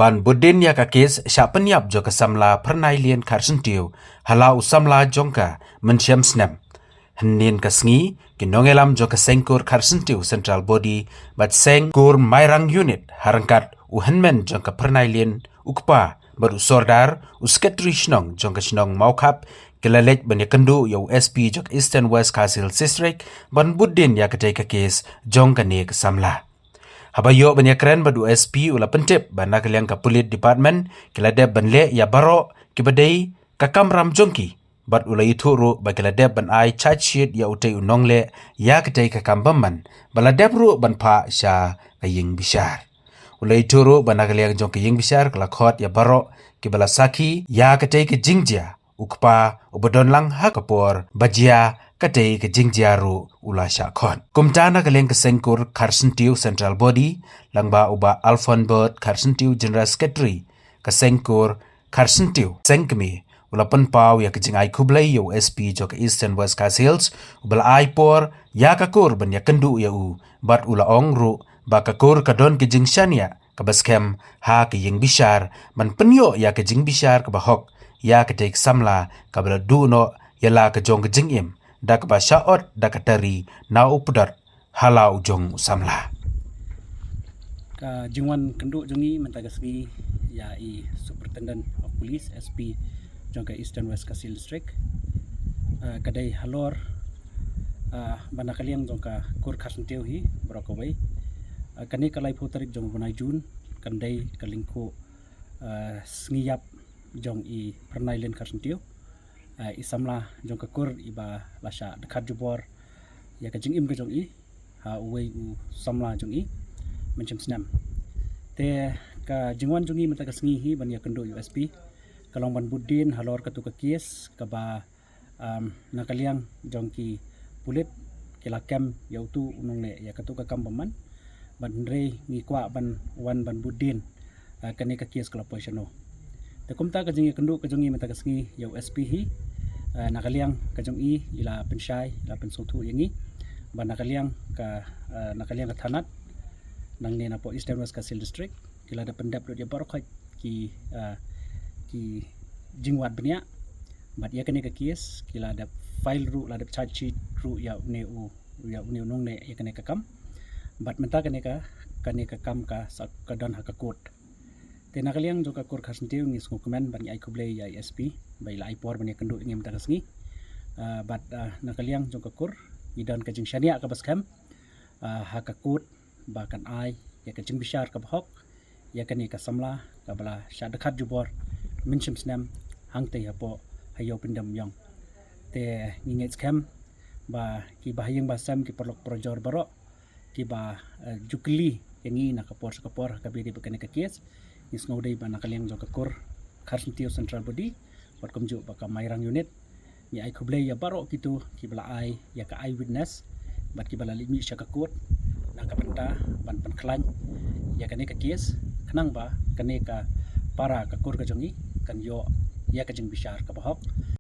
ban budin ya ka kes sya penyap jo ka samla pernai lien karsentiu hala usamla jongka mensyam snam henin ka sngi kinongelam jo ka sengkur karsentiu central body bat sengkur mairang unit harangkat uhenmen jongka pernai lien ukpa baru sordar usketri shnong jongka shnong maukap kelalek banya kendu ya USP jok Eastern West Kasil District ban budin ya ka ka kes jongka ne ka samla Habayo banyak keren badu SP ula pentip bana kaliang ka Police Department kilade banle ya baro kibadai ka kamram jongki bat ula ituru ba kilade ban ai charge sheet ya utai unongle ya ketai ka kambaman balade ru ban pa sya ka ying bishar ula ituru bana kaliang jongki ying bishar kala khot ya baro kibala saki ya ketai ka jingjia ukpa ubodon lang ha kapor bajia katei ke jingjaru ula syakon. Kumtana kaleng ke sengkur karsentiu central body, langba uba Alfonbert karsentiu general secretary, ke sengkur karsentiu sengkemi, ula penpau ya ke jingai kublai ya USP jo ke Eastern West Kasils, ubala aipor ya kakur ban ya kendu ya bat ula ongru, ba kakur kadon ke jingshania, ke baskem ha ke ying bishar, ban penyo ya ke jing bishar ke bahok, ya ke teik samla, kabala duno ya la ke jong ke jingim, dak ba syaot dak tari na updar halau jong samla ka jingwan kendu jongi mentagasgi ya Superintendent of Police SP jongka Eastern West Kasil District kadai halor bana kaliang jongka kur karsentiu hi brokawai kani kalai putarik jong bunai jun kandai kalingko ngiyap jong pernai len karsentiu isamla jong kakur iba lasha dekat jubor ya ka jingim ke jong ha uwei u samla jong mencem snam te ka jingwan jong menta ka sngi hi ban ya kendo USP kalong ban budin halor ka tu ka kies ka ba nakaliang jong ki pulit kila kem ya tu unong le ya ka tu ka kambaman ban re ngi kwa ban wan ban budin kani ka kies kala poisano te kumta ka jingi kendo ka jong menta ka sngi ya USP hi nakaliang kajong ila pensyai ila pensotu yangi ba nakaliang ka thanat nang ne na po Eastern West Kasil District kila da pendap do dia barokhat ki jingwat benya bat ya kene ka kies kila da file ru la da charge sheet ru ya ne nong ne ya kene ka kam bat menta kene ka kam ka sa kadon ha ka court te nakaliang jo ka kur karsentiu ngi dokumen ban ai kuble ya SP bai lai por ban kendo ngem tagasngi bat nakaliang jo ka kur idan ka jing shania ka baskam ha ka kut ba kan ai ya ka jing bishar ka bahok ya kani ka samla ka bala sha dekat jubor minchim snam hangte ya po hayo pindam yong te nginget scam ba ki bahayeng basam ki perlok projor baro ki ba jukli yangi na kapor ka bidi bakane ka kies is ngodai ba nakaliang jo kakur karsentiu central body wat komju ba ka mairang unit ni ai kublai ya baro kitu ki bala ai ya ka eye witness bat ki bala limi sya kakut na ka benta ban klan ya kane ka kies kanang ba kane ka para kakur ka jongi kan yo ya ka jing bishar ka bahok